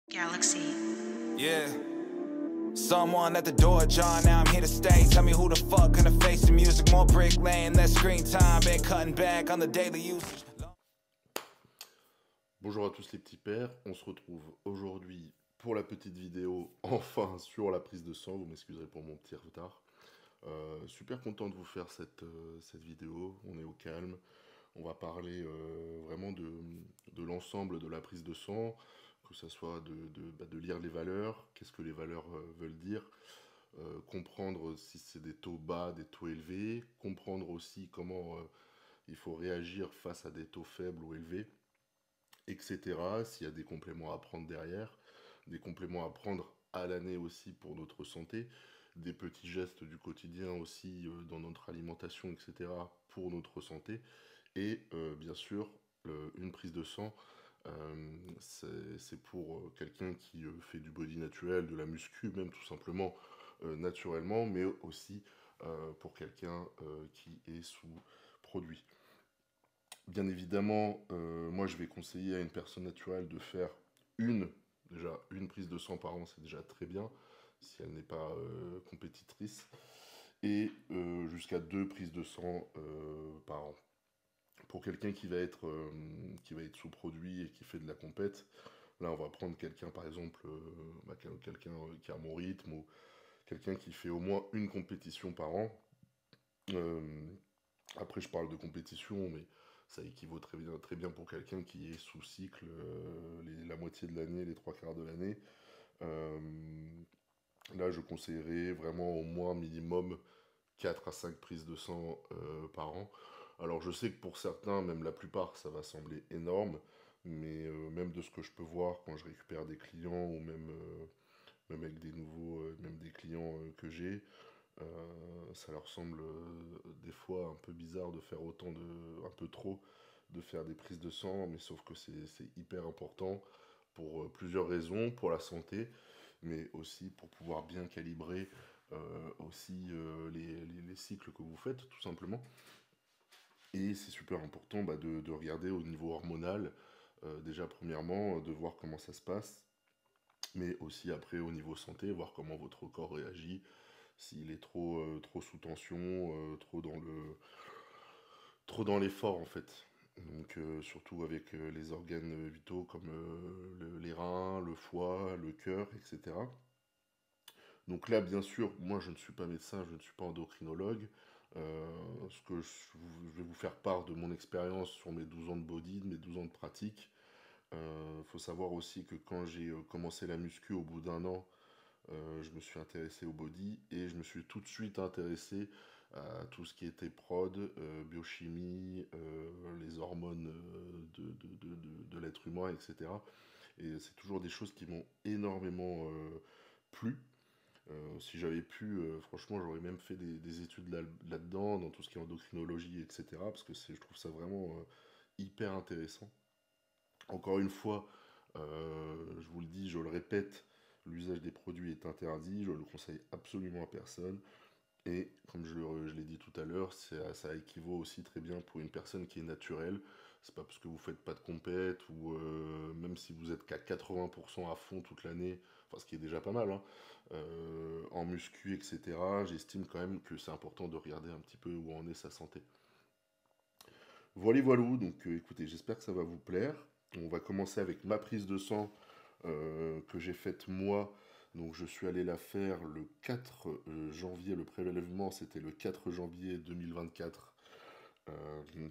Galaxy. Yeah. Someone at the door, John, now I'm here to stay. Tell me who the fuck gonna face the music. More brick lane, less screen time. Been cutting back on the daily usage. Bonjour à tous les petits pères, on se retrouve aujourd'hui pour la petite vidéo, enfin sur la prise de sang, vous m'excuserez pour mon petit retard. Super content de vous faire cette vidéo, on est au calme, on va parler vraiment de l'ensemble de la prise de sang, que ce soit de lire les valeurs, qu'est-ce que les valeurs veulent dire, comprendre si c'est des taux bas, des taux élevés, comprendre aussi comment il faut réagir face à des taux faibles ou élevés, etc. S'il y a des compléments à prendre derrière, des compléments à prendre à l'année aussi pour notre santé, des petits gestes du quotidien aussi dans notre alimentation, etc. pour notre santé, et bien sûr, une prise de sang, c'est pour quelqu'un qui fait du body naturel, de la muscu, même tout simplement naturellement, mais aussi pour quelqu'un qui est sous produit. Bien évidemment, moi je vais conseiller à une personne naturelle de faire déjà une prise de sang par an, c'est déjà très bien, si elle n'est pas compétitrice, et jusqu'à 2 prises de sang par an. Pour quelqu'un qui va être sous produit et qui fait de la compète, là on va prendre quelqu'un par exemple, quelqu'un qui a mon rythme, ou quelqu'un qui fait au moins une compétition par an. Après je parle de compétition, mais ça équivaut très bien pour quelqu'un qui est sous cycle la moitié de l'année, les 3/4 de l'année. Là, je conseillerais vraiment au moins minimum 4 à 5 prises de sang par an. Alors, je sais que pour certains, même la plupart, ça va sembler énorme, mais même de ce que je peux voir quand je récupère des clients, ou même avec des nouveaux, même des clients que j'ai, ça leur semble des fois un peu bizarre de faire un peu trop, de faire des prises de sang, mais sauf que c'est hyper important pour plusieurs raisons, pour la santé, mais aussi pour pouvoir bien calibrer aussi les cycles que vous faites, tout simplement. Et c'est super important de regarder au niveau hormonal, déjà premièrement, de voir comment ça se passe, mais aussi après au niveau santé, voir comment votre corps réagit, s'il est trop sous tension, trop dans l'effort en fait. Donc surtout avec les organes vitaux comme les reins, le foie, le cœur, etc. Donc là, bien sûr, moi je ne suis pas médecin, je ne suis pas endocrinologue. Je vais vous faire part de mon expérience sur mes 12 ans de body, de mes 12 ans de pratique. Faut savoir aussi que quand j'ai commencé la muscu au bout d'un an, je me suis intéressé au body, et je me suis tout de suite intéressé à tout ce qui était prod, biochimie, les hormones de l'être humain, etc. Et c'est toujours des choses qui m'ont énormément plu. Si j'avais pu, franchement, j'aurais même fait des études là-dedans, dans tout ce qui est endocrinologie, etc. Parce que je trouve ça vraiment hyper intéressant. Encore une fois, je vous le dis, je le répète, l'usage des produits est interdit, je le conseille absolument à personne. Et comme je l'ai dit tout à l'heure, ça équivaut aussi très bien pour une personne qui est naturelle. C'est pas parce que vous faites pas de compète, ou même si vous êtes qu'à 80% à fond toute l'année, enfin ce qui est déjà pas mal, hein, en muscu, etc. J'estime quand même que c'est important de regarder un petit peu où en est sa santé. Voilà, donc écoutez, j'espère que ça va vous plaire. On va commencer avec ma prise de sang que j'ai faite moi. Donc je suis allé la faire le 4 janvier, le prélèvement c'était le 4 janvier 2024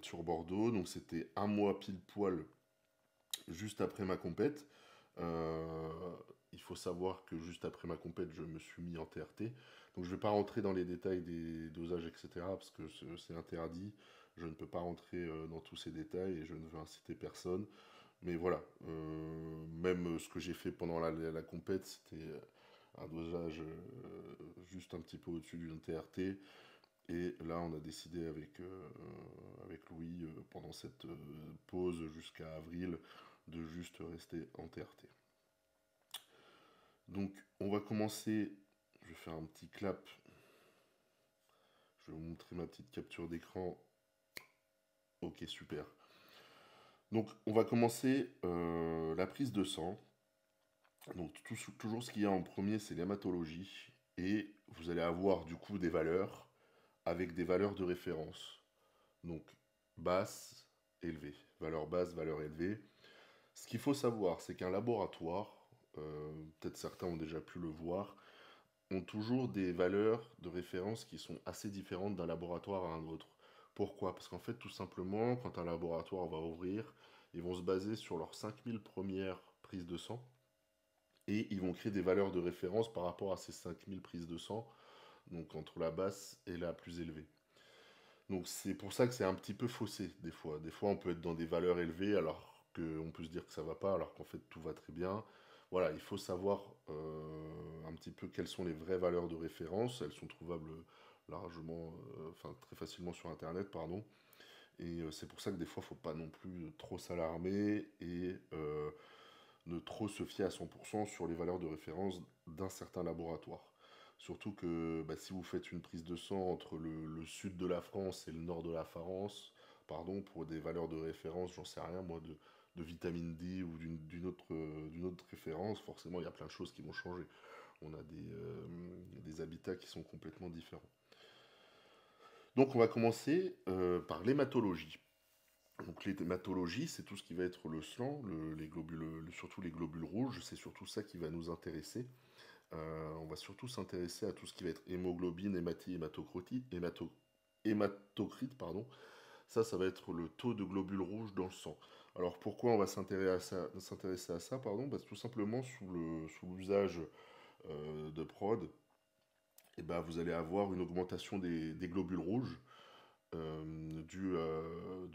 sur Bordeaux. Donc c'était un mois pile poil juste après ma compète. Il faut savoir que juste après ma compète, je me suis mis en TRT. Donc je ne vais pas rentrer dans les détails des dosages, etc. parce que c'est interdit. Je ne peux pas rentrer dans tous ces détails, et je ne veux inciter personne. Mais voilà, même ce que j'ai fait pendant la compète, c'était un dosage juste un petit peu au-dessus d'une TRT. Et là, on a décidé avec Louis, pendant cette pause jusqu'à avril, de juste rester en TRT. Donc, on va commencer. Je vais faire un petit clap. Je vais vous montrer ma petite capture d'écran. Ok, super. Donc, on va commencer la prise de sang. Donc toujours ce qu'il y a en premier, c'est l'hématologie. Et vous allez avoir du coup des valeurs avec des valeurs de référence. Donc basse, élevée. Valeur basse, valeur élevée. Ce qu'il faut savoir, c'est qu'un laboratoire, peut-être certains ont déjà pu le voir, ont toujours des valeurs de référence qui sont assez différentes d'un laboratoire à un autre. Pourquoi? Parce qu'en fait, tout simplement, quand un laboratoire va ouvrir, ils vont se baser sur leurs 5000 premières prises de sang et ils vont créer des valeurs de référence par rapport à ces 5000 prises de sang, donc entre la basse et la plus élevée. Donc c'est pour ça que c'est un petit peu faussé des fois. Des fois on peut être dans des valeurs élevées alors qu'on peut se dire que ça va pas, alors qu'en fait tout va très bien. Voilà, il faut savoir un petit peu quelles sont les vraies valeurs de référence. Elles sont trouvables largement, enfin très facilement sur Internet, pardon. Et c'est pour ça que des fois il ne faut pas non plus trop s'alarmer et ne trop se fier à 100% sur les valeurs de référence d'un certain laboratoire. Surtout que bah, si vous faites une prise de sang entre le sud de la France et le nord de la France, pardon, pour des valeurs de référence, j'en sais rien, moi, de vitamine D ou d'une autre référence, forcément, il y a plein de choses qui vont changer. On a des habitats qui sont complètement différents. Donc, on va commencer par l'hématologie. Donc l'hématologie, c'est tout ce qui va être le sang, les globules, surtout les globules rouges, c'est surtout ça qui va nous intéresser. On va surtout s'intéresser à tout ce qui va être hémoglobine, hématocrite, pardon. Ça va être le taux de globules rouges dans le sang. Alors pourquoi on va s'intéresser à ça, pardon? Parce que tout simplement sous l'usage de prod, eh ben, vous allez avoir une augmentation des globules rouges dû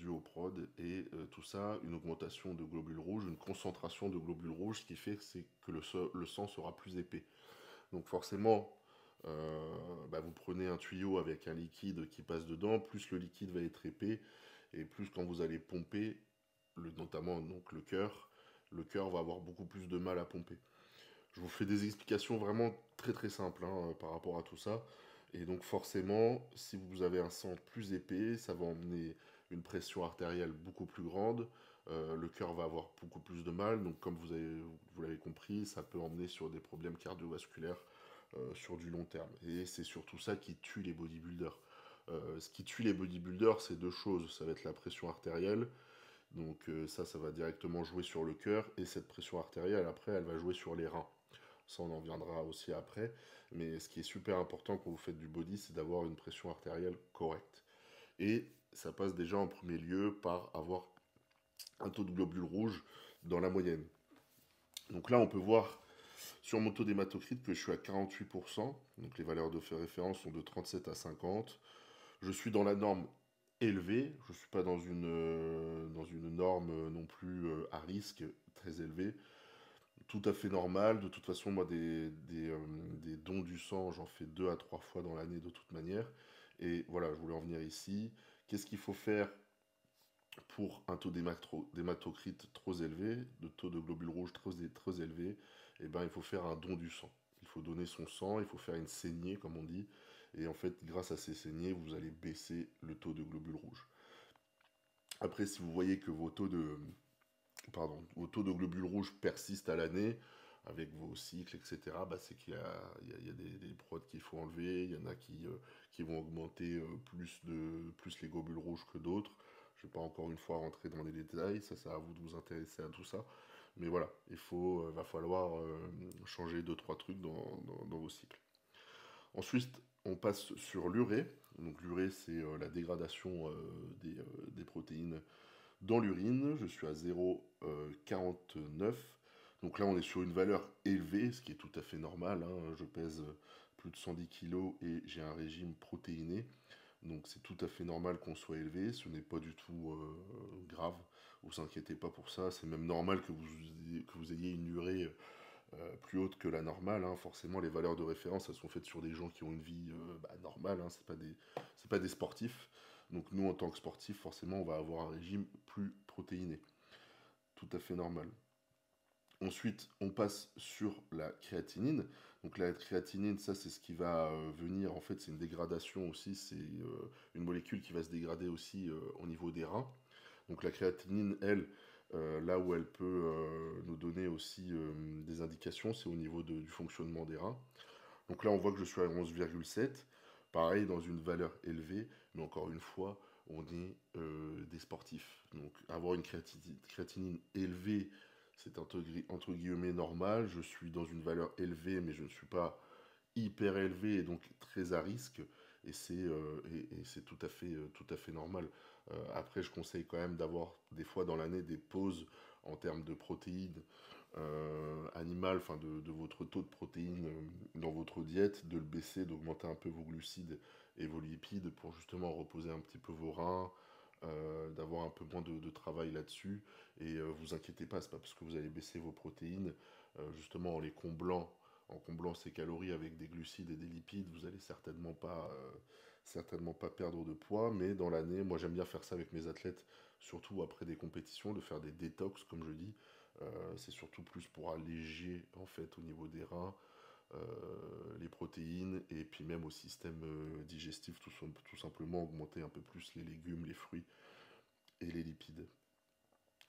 au prod et tout ça, une augmentation de globules rouges, une concentration de globules rouges, ce qui fait que le sang sera plus épais. Donc forcément, bah, vous prenez un tuyau avec un liquide qui passe dedans, plus le liquide va être épais, et plus quand vous allez pomper, notamment donc le cœur va avoir beaucoup plus de mal à pomper. Je vous fais des explications vraiment très très simples hein, par rapport à tout ça. Et donc forcément, si vous avez un sang plus épais, ça va emmener une pression artérielle beaucoup plus grande. Le cœur va avoir beaucoup plus de mal. Donc comme vous l'avez compris, ça peut emmener sur des problèmes cardiovasculaires sur du long terme. Et c'est surtout ça qui tue les bodybuilders. Ce qui tue les bodybuilders, c'est deux choses. Ça va être la pression artérielle. Donc ça va directement jouer sur le cœur. Et cette pression artérielle, après, elle va jouer sur les reins. Ça, on en viendra aussi après. Mais ce qui est super important quand vous faites du body, c'est d'avoir une pression artérielle correcte. Et ça passe déjà en premier lieu par avoir un taux de globules rouges dans la moyenne. Donc là, on peut voir sur mon taux d'hématocrite que je suis à 48%. Donc les valeurs de référence sont de 37 à 50. Je suis dans la norme élevée. Je ne suis pas dans une norme non plus à risque très élevée. Tout à fait normal. De toute façon, moi, des dons du sang, j'en fais 2 à 3 fois dans l'année de toute manière. Et voilà, je voulais en venir ici. Qu'est-ce qu'il faut faire pour un taux d'hématocrite trop élevé, de taux de globules rouges trop élevé? Eh ben, il faut faire un don du sang. Il faut donner son sang, il faut faire une saignée, comme on dit. Et en fait, grâce à ces saignées, vous allez baisser le taux de globules rouges. Après, si vous voyez que vos taux de globules rouges persistent à l'année, avec vos cycles, etc., bah, c'est qu'il y a des prods qu'il faut enlever, il y en a qui vont augmenter plus les globules rouges que d'autres. Je ne vais pas encore une fois rentrer dans les détails, ça c'est à vous de vous intéresser à tout ça. Mais voilà, va falloir changer 2-3 trucs dans vos cycles. Ensuite, on passe sur l'urée. Donc l'urée, c'est la dégradation des protéines dans l'urine. Je suis à 0,49. Donc là, on est sur une valeur élevée, ce qui est tout à fait normal. Hein. Je pèse plus de 110 kg et j'ai un régime protéiné. Donc c'est tout à fait normal qu'on soit élevé. Ce n'est pas du tout grave. Vous inquiétez pas pour ça. C'est même normal que vous ayez une urée plus haute que la normale. Hein. Forcément, les valeurs de référence, elles sont faites sur des gens qui ont une vie normale. Hein. C'est pas des sportifs. Donc nous, en tant que sportifs, forcément, on va avoir un régime plus protéiné. Tout à fait normal. Ensuite, on passe sur la créatinine. Donc la créatinine, ça c'est ce qui va venir, en fait c'est une dégradation aussi, c'est une molécule qui va se dégrader aussi au niveau des reins. Donc la créatinine, elle, Là où elle peut nous donner aussi des indications, c'est au niveau du fonctionnement des reins. Donc là, on voit que je suis à 11,7. Pareil, dans une valeur élevée, mais encore une fois, on est des sportifs. Donc avoir une créatinine élevée, c'est entre guillemets normal. Je suis dans une valeur élevée, mais je ne suis pas hyper élevé et donc très à risque. Et c'est tout à fait normal. Après, je conseille quand même d'avoir des fois dans l'année des pauses en termes de protéines animales, enfin de votre taux de protéines dans votre diète, de le baisser, d'augmenter un peu vos glucides et vos lipides pour justement reposer un petit peu vos reins, d'avoir un peu moins de travail là-dessus. Et vous inquiétez pas, c'est pas parce que vous allez baisser vos protéines, justement en comblant ces calories avec des glucides et des lipides, vous allez certainement pas perdre de poids. Mais dans l'année, moi j'aime bien faire ça avec mes athlètes, surtout après des compétitions, de faire des détox, comme je dis. C'est surtout plus pour alléger en fait au niveau des reins, les protéines et puis même au système digestif, tout simplement augmenter un peu plus les légumes, les fruits et les lipides.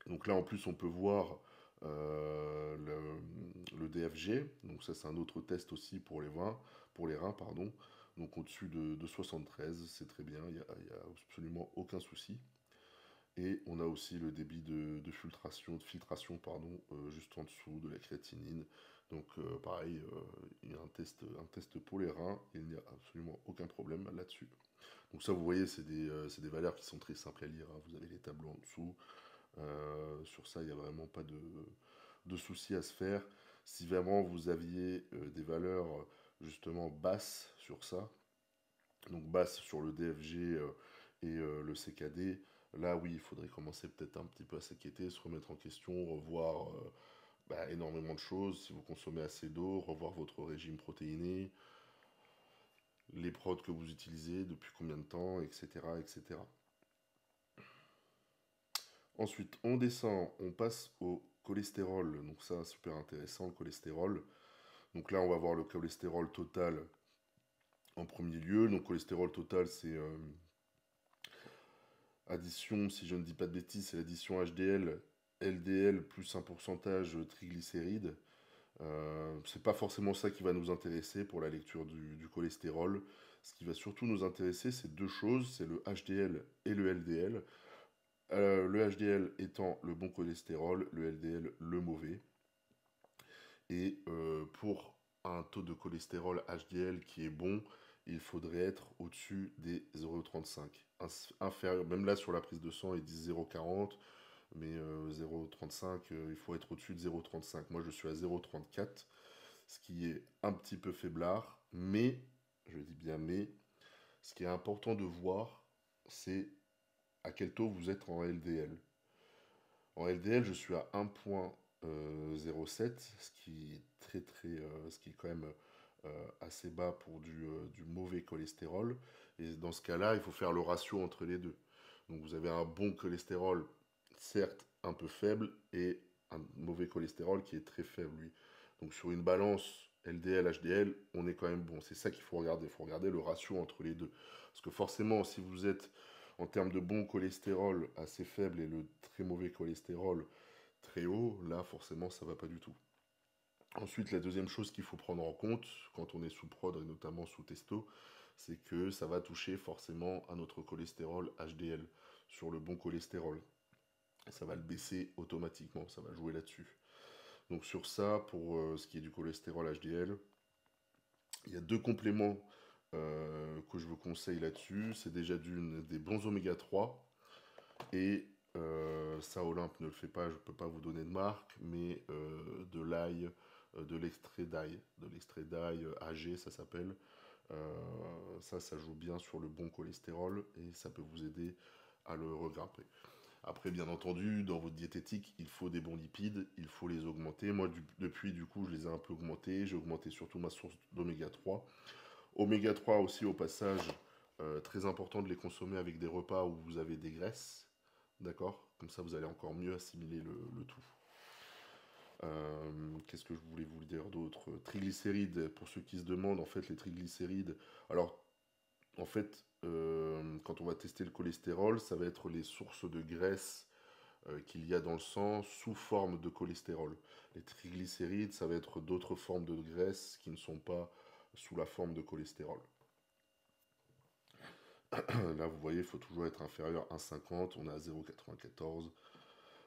Donc là en plus on peut voir le DFG, donc ça c'est un autre test aussi pour les reins, pardon. Donc au-dessus de 73, c'est très bien, il y a absolument aucun souci. Et on a aussi le débit de filtration pardon, juste en dessous de la créatinine. Donc pareil, il y a un test pour les reins, et il n'y a absolument aucun problème là-dessus. Donc ça, vous voyez, c'est des valeurs qui sont très simples à lire, hein. Vous avez les tableaux en dessous. Sur ça, il n'y a vraiment pas de souci à se faire. Si vraiment vous aviez des valeurs justement basses sur ça, donc basses sur le DFG et le CKD, là oui, il faudrait commencer peut-être un petit peu à s'inquiéter, se remettre en question, revoir énormément de choses. Si vous consommez assez d'eau, revoir votre régime protéiné, les prods que vous utilisez, depuis combien de temps, etc., etc. Ensuite, on descend, on passe au cholestérol. Donc ça, super intéressant, le cholestérol. Donc là, on va voir le cholestérol total en premier lieu. Donc cholestérol total, c'est addition, si je ne dis pas de bêtises, c'est l'addition HDL, LDL plus un pourcentage triglycérides. C'est pas forcément ça qui va nous intéresser pour la lecture du cholestérol. Ce qui va surtout nous intéresser, c'est deux choses, c'est le HDL et le LDL. Le HDL étant le bon cholestérol, le LDL le mauvais. Et pour un taux de cholestérol HDL qui est bon, il faudrait être au-dessus des 0,35. Inférieur, même là sur la prise de sang, ils disent 0,40, mais 0,35, il faut être au-dessus de 0,35. Moi je suis à 0,34, ce qui est un petit peu faiblard, mais, je dis bien mais, ce qui est important de voir, c'est à quel taux vous êtes en LDL. En LDL, je suis à 1,07, ce qui est ce qui est quand même assez bas pour du mauvais cholestérol. Et dans ce cas-là, il faut faire le ratio entre les deux. Donc vous avez un bon cholestérol, certes un peu faible, et un mauvais cholestérol qui est très faible, lui. Donc sur une balance LDL, HDL, on est quand même bon. C'est ça qu'il faut regarder. Il faut regarder le ratio entre les deux. Parce que forcément, si vous êtes en termes de bon cholestérol assez faible et le très mauvais cholestérol très haut, là forcément ça va pas du tout. Ensuite, la deuxième chose qu'il faut prendre en compte quand on est sous prod et notamment sous testo, c'est que ça va toucher forcément à notre cholestérol HDL sur le bon cholestérol. Ça va le baisser automatiquement, ça va jouer là-dessus. Donc sur ça, pour ce qui est du cholestérol HDL, il y a deux compléments que je vous conseille là-dessus. C'est déjà des bons oméga 3 et ça Olympe ne le fait pas, je ne peux pas vous donner de marque, mais de l'ail, de l'extrait d'ail AG ça s'appelle. Ça joue bien sur le bon cholestérol et ça peut vous aider à le regrimper. Après, bien entendu, dans votre diététique, il faut des bons lipides, il faut les augmenter. Moi, depuis, du coup, je les ai un peu augmentés. J'ai augmenté surtout ma source d'oméga 3. Oméga 3 aussi, au passage, très important de les consommer avec des repas où vous avez des graisses. D'accord? Comme ça, vous allez encore mieux assimiler le tout. Qu'est-ce que je voulais vous dire d'autre? Triglycérides, pour ceux qui se demandent, en fait, les triglycérides. Alors, en fait, quand on va tester le cholestérol, ça va être les sources de graisse qu'il y a dans le sang sous forme de cholestérol. Les triglycérides, ça va être d'autres formes de graisse qui ne sont pas sous la forme de cholestérol. Là, vous voyez, il faut toujours être inférieur à 1,50, on est à 0,94.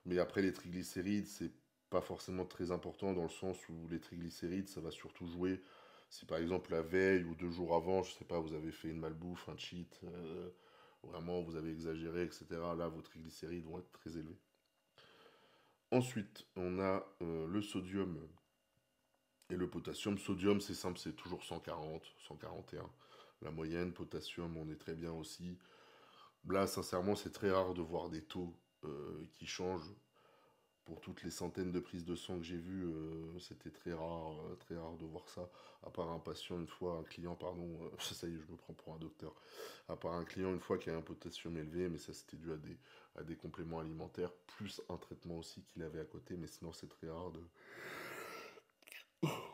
Mais après, les triglycérides, c'est pas forcément très important dans le sens où les triglycérides, ça va surtout jouer si par exemple la veille ou 2 jours avant, je sais pas, vous avez fait une malbouffe, un cheat, vraiment vous avez exagéré, etc. Là, vos triglycérides vont être très élevés. Ensuite, on a le sodium et le potassium. Sodium, c'est simple, c'est toujours 140, 141. La moyenne, potassium, on est très bien aussi. Là, sincèrement, c'est très rare de voir des taux qui changent. Pour toutes les centaines de prises de sang que j'ai vues, c'était très rare de voir ça. À part un patient une fois, un client, pardon, ça y est, je me prends pour un docteur. À part un client une fois qui a un potassium élevé, mais ça c'était dû à des compléments alimentaires, plus un traitement aussi qu'il avait à côté, mais sinon c'est très rare de...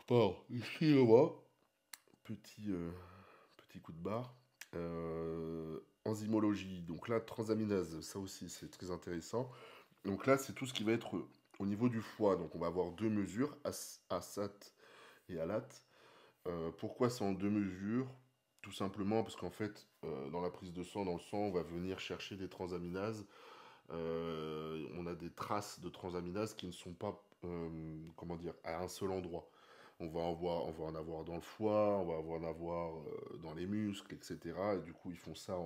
Pardon, excusez-moi. Petit coup de barre. Enzymologie, donc là, transaminase, ça aussi c'est très intéressant. Donc là, c'est tout ce qui va être au niveau du foie. Donc on va avoir deux mesures, ASAT et ALAT. Pourquoi c'est en deux mesures? Tout simplement parce qu'en fait, dans la prise de sang, dans le sang, on va venir chercher des transaminases. On a des traces de transaminases qui ne sont pas, comment dire, à un seul endroit. On va en avoir dans le foie, on va en avoir dans les muscles, etc. Et du coup, ils font ça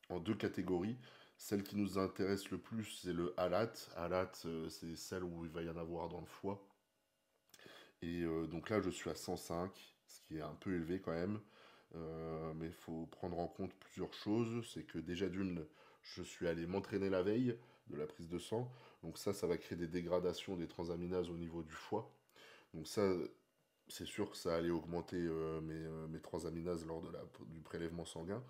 en deux catégories. Celle qui nous intéresse le plus, c'est le ALAT. ALAT, c'est celle où il va y en avoir dans le foie. Et donc là, je suis à 105, ce qui est un peu élevé quand même. Mais il faut prendre en compte plusieurs choses. C'est que déjà d'une, je suis allé m'entraîner la veille de la prise de sang. Donc ça va créer des dégradations des transaminases au niveau du foie. Donc ça, c'est sûr que ça allait augmenter mes transaminases lors du prélèvement sanguin.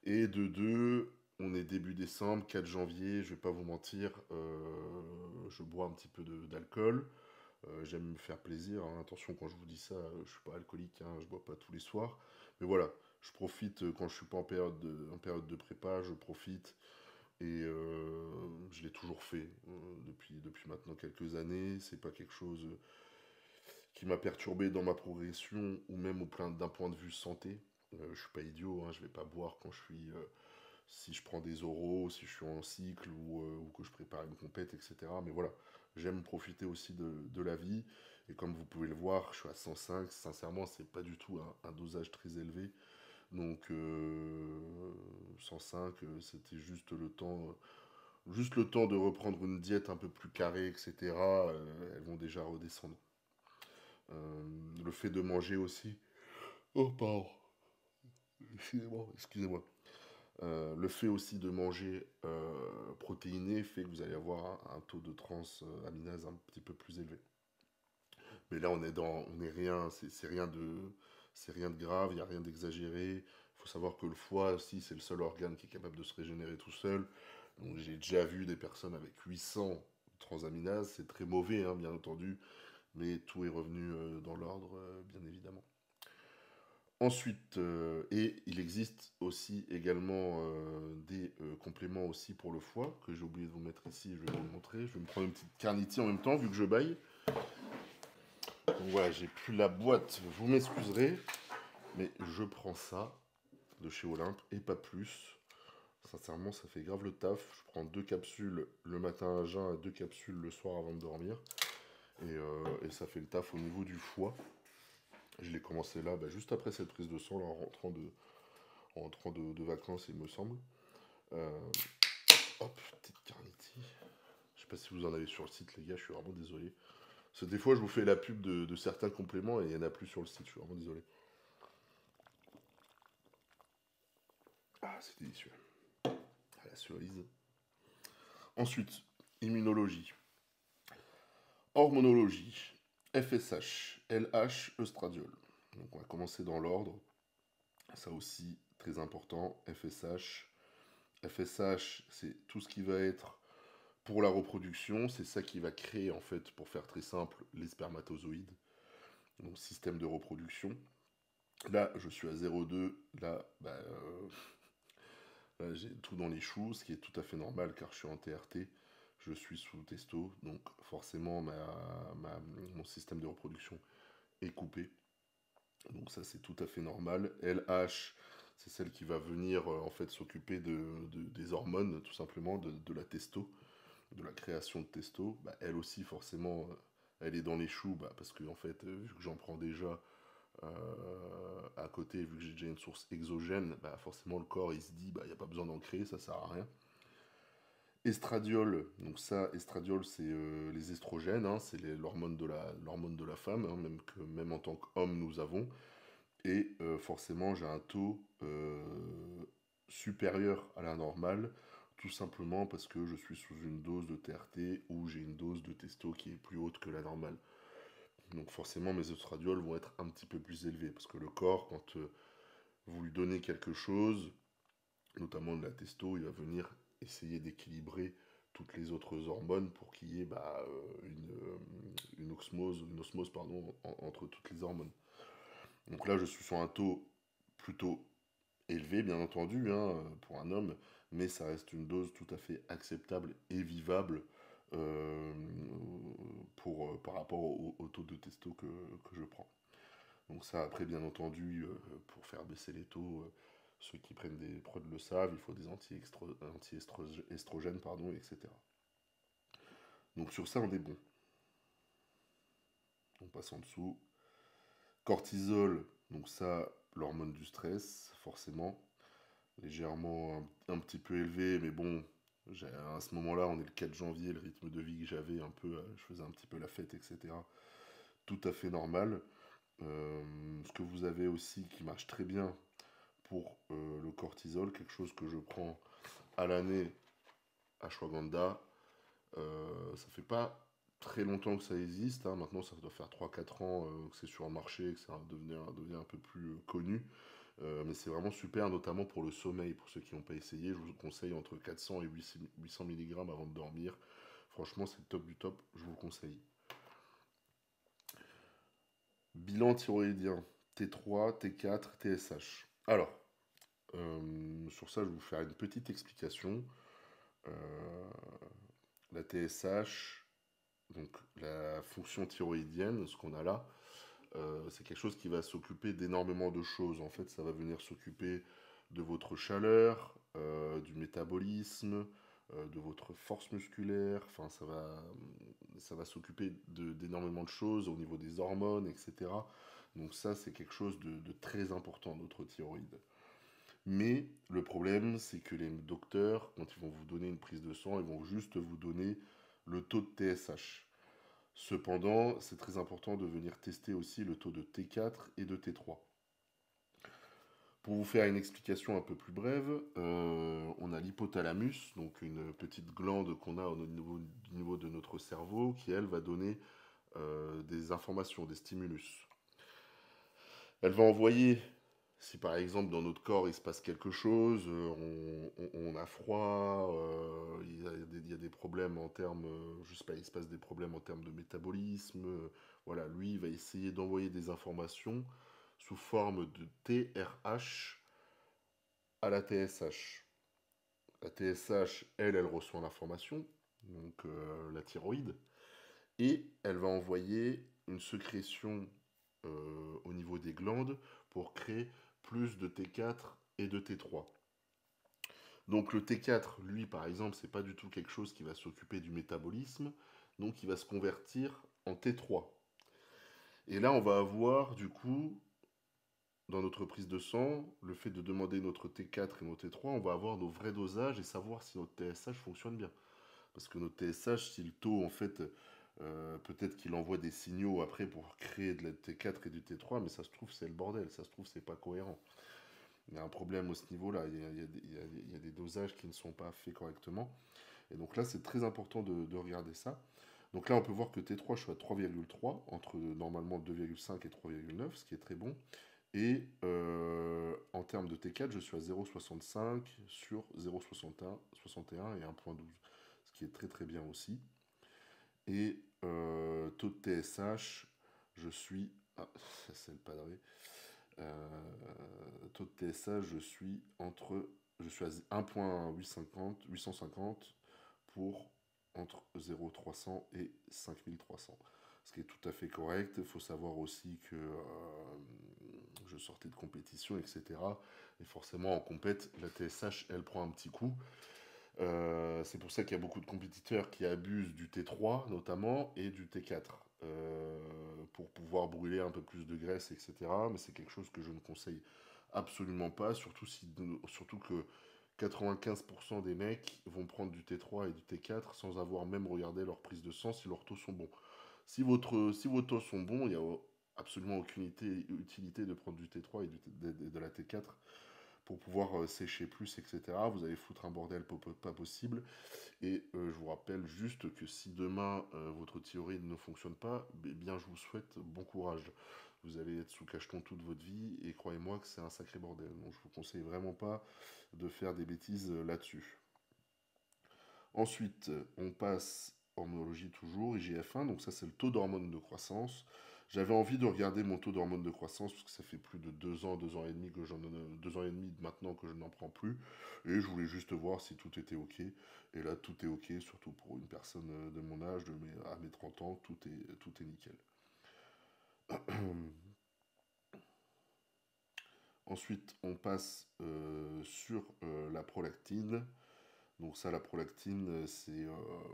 Et de deux, on est début décembre, 4 janvier, je vais pas vous mentir, je bois un petit peu d'alcool. J'aime me faire plaisir, hein. Attention, quand je vous dis ça, je suis pas alcoolique, hein, je bois pas tous les soirs. Mais voilà, je profite quand je suis pas en période de prépa, je profite. Et je l'ai toujours fait depuis maintenant quelques années. C'est pas quelque chose qui m'a perturbé dans ma progression ou même d'un point de vue santé. Je suis pas idiot, hein, je vais pas boire quand je suis si je prends des oraux, si je suis en cycle ou que je prépare une compète, etc. Mais voilà, j'aime profiter aussi de la vie. Et comme vous pouvez le voir, je suis à 105. Sincèrement, c'est pas du tout un dosage très élevé. Donc 105, c'était juste le temps de reprendre une diète un peu plus carrée, etc. Elles vont déjà redescendre. Le fait de manger aussi. Oh, pardon. Excusez-moi. Le fait aussi de manger protéiné fait que vous allez avoir un taux de transaminase un petit peu plus élevé. Mais là, on est rien, c'est rien de grave, il n'y a rien d'exagéré. Il faut savoir que le foie aussi, c'est le seul organe qui est capable de se régénérer tout seul. Donc j'ai déjà vu des personnes avec 800 transaminases, c'est très mauvais, hein, bien entendu, mais tout est revenu dans l'ordre, bien évidemment. Ensuite, et il existe aussi également des compléments aussi pour le foie, que j'ai oublié de vous mettre ici, je vais vous le montrer. Je vais me prendre une petite Carnity en même temps, vu que je baille. Donc voilà, j'ai plus la boîte, vous m'excuserez, mais je prends ça de chez Olympe, et pas plus. Sincèrement, ça fait grave le taf. Je prends 2 capsules le matin à jeun et 2 capsules le soir avant de dormir. Et ça fait le taf au niveau du foie. Je l'ai commencé là, juste après cette prise de sang, là, en rentrant de vacances, il me semble. Hop, petite Carnity. Je sais pas si vous en avez sur le site, les gars, je suis vraiment désolé. Parce que des fois, je vous fais la pub de certains compléments et il n'y en a plus sur le site, je suis vraiment désolé. Ah, c'est délicieux. À la cerise. Ensuite, immunologie. Hormonologie. FSH, LH, Estradiol. Donc on va commencer dans l'ordre. Ça aussi, très important. FSH. FSH, c'est tout ce qui va être pour la reproduction. C'est ça qui va créer, en fait, pour faire très simple, les spermatozoïdes. Donc système de reproduction. Là, je suis à 0,2. Là, là j'ai tout dans les choux, ce qui est tout à fait normal car je suis en TRT. je suis sous testo, donc forcément mon système de reproduction est coupé. Donc ça c'est tout à fait normal. LH, c'est celle qui va venir en fait s'occuper des hormones, tout simplement, de la testo, de la création de testo. Bah, elle aussi forcément, elle est dans les choux, bah, parce que en fait, vu que j'en prends déjà à côté, vu que j'ai déjà une source exogène, bah, forcément le corps il se dit, bah, il n'y a pas besoin d'en créer, ça sert à rien. Estradiol, donc ça, estradiol, c'est les estrogènes, hein, c'est l'hormone de la femme, hein, même en tant qu'homme, nous avons. Et forcément, j'ai un taux supérieur à la normale, tout simplement parce que je suis sous une dose de TRT ou j'ai une dose de testo qui est plus haute que la normale. Donc forcément, mes estradiol vont être un petit peu plus élevés, parce que le corps, quand vous lui donnez quelque chose, notamment de la testo, il va venir essayer d'équilibrer toutes les autres hormones pour qu'il y ait une osmose pardon, entre toutes les hormones. Donc là, je suis sur un taux plutôt élevé, bien entendu, hein, pour un homme, mais ça reste une dose tout à fait acceptable et vivable euh, par rapport au taux de testo que je prends. Donc ça, après, bien entendu, pour faire baisser les taux, ceux qui prennent des prods le savent, il faut des anti-estrogènes, pardon, etc. Donc sur ça, on est bon. On passe en dessous. Cortisol, donc ça, l'hormone du stress, forcément, légèrement un petit peu élevé, mais bon, à ce moment-là, on est le 4 janvier, le rythme de vie que j'avais un peu, je faisais un petit peu la fête, etc. Tout à fait normal. Ce que vous avez aussi qui marche très bien pour le cortisol, quelque chose que je prends à l'année ashwagandha. Ça fait pas très longtemps que ça existe, hein. Maintenant ça doit faire 3-4 ans que c'est sur le marché, que ça devient un peu plus connu. Mais c'est vraiment super, notamment pour le sommeil. Pour ceux qui n'ont pas essayé, je vous conseille entre 400 et 800 mg avant de dormir. Franchement, c'est le top du top, je vous le conseille. Bilan thyroïdien, T3, T4, TSH. Alors, sur ça, je vais vous faire une petite explication. La TSH, donc la fonction thyroïdienne, ce qu'on a là, c'est quelque chose qui va s'occuper d'énormément de choses. En fait, ça va venir s'occuper de votre chaleur, du métabolisme, de votre force musculaire. Enfin, ça va s'occuper d'énormément de choses au niveau des hormones, etc. Donc ça, c'est quelque chose de très important, notre thyroïde. Mais le problème, c'est que les docteurs, quand ils vont vous donner une prise de sang, ils vont juste vous donner le taux de TSH. Cependant, c'est très important de venir tester aussi le taux de T4 et de T3. Pour vous faire une explication un peu plus brève, on a l'hypothalamus, donc une petite glande qu'on a au niveau de notre cerveau, qui elle va donner des informations, des stimulus. Elle va envoyer, si par exemple dans notre corps il se passe quelque chose, on a froid, il y a des problèmes en termes, je sais pas, il se passe des problèmes en termes de métabolisme, voilà, lui il va essayer d'envoyer des informations sous forme de TRH à la TSH. La TSH, elle reçoit l'information, donc la thyroïde, et elle va envoyer une sécrétion au niveau des glandes pour créer plus de T4 et de T3. Donc le T4, lui par exemple, c'est pas du tout quelque chose qui va s'occuper du métabolisme, donc il va se convertir en T3. Et là on va avoir du coup, dans notre prise de sang, le fait de demander notre T4 et notre T3, on va avoir nos vrais dosages et savoir si notre TSH fonctionne bien. Parce que notre TSH, si le taux, en fait, peut-être qu'il envoie des signaux après pour créer de la T4 et du T3, mais ça se trouve, c'est le bordel. Ça se trouve, c'est pas cohérent. Il y a un problème à ce niveau-là. Il y a des dosages qui ne sont pas faits correctement. Et donc là, c'est très important de regarder ça. Donc là, on peut voir que T3, je suis à 3,3, entre normalement 2,5 et 3,9, ce qui est très bon. Et en termes de T4, je suis à 0,65 sur 0,61 et 1,12, ce qui est très très bien aussi. Et taux de TSH, je suis... Ah, ça c'est le padré. Taux de TSH, je suis à 1,850 pour entre 0,300 et 5300. Ce qui est tout à fait correct. Il faut savoir aussi que je sortais de compétition, etc. Et forcément, en compète, la TSH, elle prend un petit coup. C'est pour ça qu'il y a beaucoup de compétiteurs qui abusent du T3 notamment et du T4 pour pouvoir brûler un peu plus de graisse, etc. Mais c'est quelque chose que je ne conseille absolument pas, surtout que 95% des mecs vont prendre du T3 et du T4 sans avoir même regardé leur prise de sang si leurs taux sont bons. Si vos taux sont bons, il n'y a absolument aucune utilité de prendre du T3 et de la T4 pour pouvoir sécher plus, etc. Vous allez foutre un bordel pas possible. Et je vous rappelle juste que si demain votre thyroïde ne fonctionne pas, eh bien je vous souhaite bon courage. Vous allez être sous cacheton toute votre vie et croyez-moi que c'est un sacré bordel. Donc je vous conseille vraiment pas de faire des bêtises là-dessus. Ensuite, on passe hormonologie toujours, IGF-1, donc ça c'est le taux d'hormone de croissance. J'avais envie de regarder mon taux d'hormone de croissance parce que ça fait plus de 2 ans et demi que 2 ans et demi maintenant que je n'en prends plus. Et je voulais juste voir si tout était ok. Et là, tout est ok, surtout pour une personne de mon âge, à mes 30 ans, tout est nickel. Ensuite, on passe sur la prolactine. Donc ça, la prolactine, c'est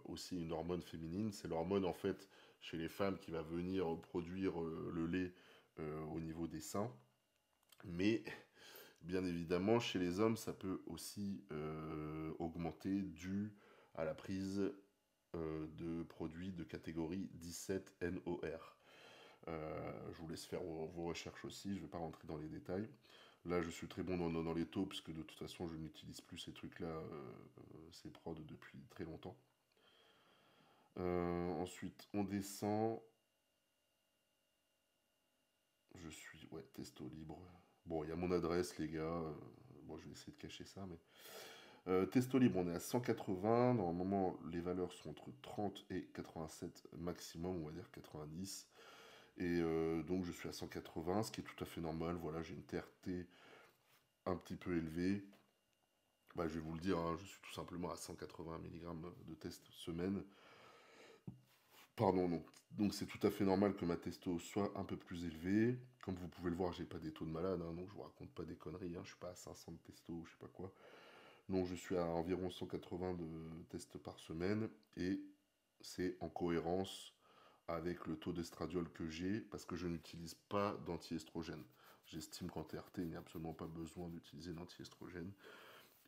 aussi une hormone féminine. C'est l'hormone, en fait, chez les femmes qui va venir produire le lait au niveau des seins. Mais, bien évidemment, chez les hommes, ça peut aussi augmenter dû à la prise de produits de catégorie 17 NOR. Je vous laisse faire vos recherches aussi, je ne vais pas rentrer dans les détails. Là, je suis très bon dans les taux, puisque de toute façon, je n'utilise plus ces trucs-là, ces prods, depuis très longtemps. Ensuite, on descend. Je suis, ouais, testo libre. Bon, il y a mon adresse, les gars. Bon, je vais essayer de cacher ça, mais... testo libre, on est à 180. Normalement, les valeurs sont entre 30 et 87 maximum, on va dire 90. Et donc, je suis à 180, ce qui est tout à fait normal. Voilà, j'ai une TRT un petit peu élevée. Bah, je vais vous le dire, hein, je suis tout simplement à 180 mg de test semaine. Pardon, donc c'est tout à fait normal que ma testo soit un peu plus élevée. Comme vous pouvez le voir, j'ai pas des taux de malade, hein, donc je vous raconte pas des conneries, hein, je suis pas à 500 de testo ou je sais pas quoi. Donc je suis à environ 180 de tests par semaine et c'est en cohérence avec le taux d'estradiol que j'ai parce que je n'utilise pas d'anti-estrogène. J'estime qu'en TRT, il n'y a absolument pas besoin d'utiliser d'anti-estrogène.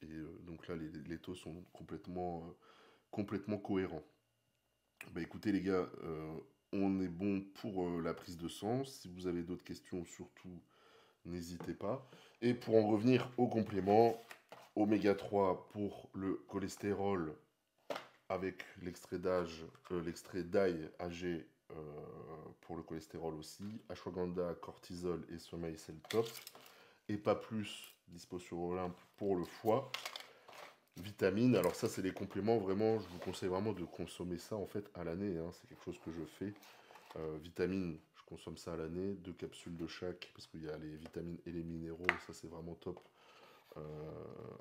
Et donc là, les taux sont complètement cohérents. Bah écoutez les gars, on est bon pour la prise de sang. Si vous avez d'autres questions, surtout, n'hésitez pas. Et pour en revenir au complément, oméga 3 pour le cholestérol avec l'extrait d'ail AG pour le cholestérol aussi. Ashwagandha, cortisol et sommeil, c'est le top. Et pas plus, dispo sur Olympe pour le foie. Vitamines, alors ça c'est les compléments, vraiment, je vous conseille vraiment de consommer ça en fait à l'année, hein, c'est quelque chose que je fais. Vitamines, je consomme ça à l'année, 2 capsules de chaque, parce qu'il y a les vitamines et les minéraux, ça c'est vraiment top euh,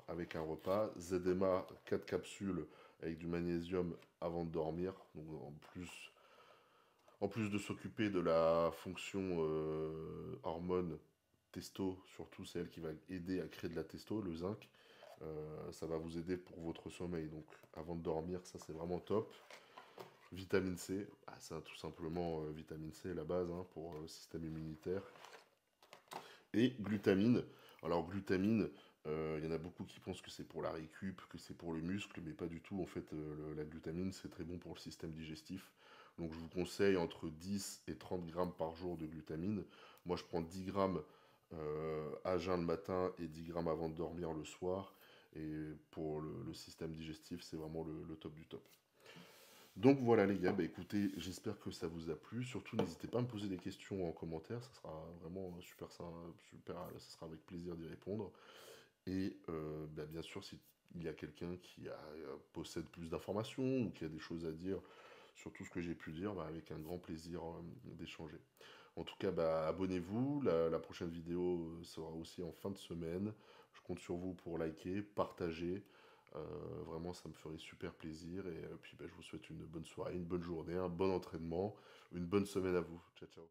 avec un repas. ZMA, 4 capsules avec du magnésium avant de dormir, donc en plus de s'occuper de la fonction hormone testo, surtout c'est elle qui va aider à créer de la testo, le zinc. Ça va vous aider pour votre sommeil. Donc avant de dormir, ça c'est vraiment top. Vitamine C, ça tout simplement vitamine C la base hein, pour le système immunitaire. Et glutamine. Alors glutamine, il y en a beaucoup qui pensent que c'est pour la récup, que c'est pour le muscle, mais pas du tout. En fait, la glutamine, c'est très bon pour le système digestif. Donc je vous conseille entre 10 et 30 grammes par jour de glutamine. Moi, je prends 10 grammes à jeun le matin et 10 grammes avant de dormir le soir. Et pour le système digestif, c'est vraiment le top du top. Donc voilà les gars, bah écoutez, j'espère que ça vous a plu. Surtout, n'hésitez pas à me poser des questions en commentaire, ça sera vraiment super, ça sera avec plaisir d'y répondre. Et bah, bien sûr, s'il y a quelqu'un qui possède plus d'informations ou qui a des choses à dire sur tout ce que j'ai pu dire, bah, avec un grand plaisir d'échanger. En tout cas, bah, abonnez-vous, la prochaine vidéo sera aussi en fin de semaine. Je compte sur vous pour liker, partager. Vraiment, ça me ferait super plaisir. Et puis, bah, je vous souhaite une bonne soirée, une bonne journée, un bon entraînement, une bonne semaine à vous. Ciao, ciao.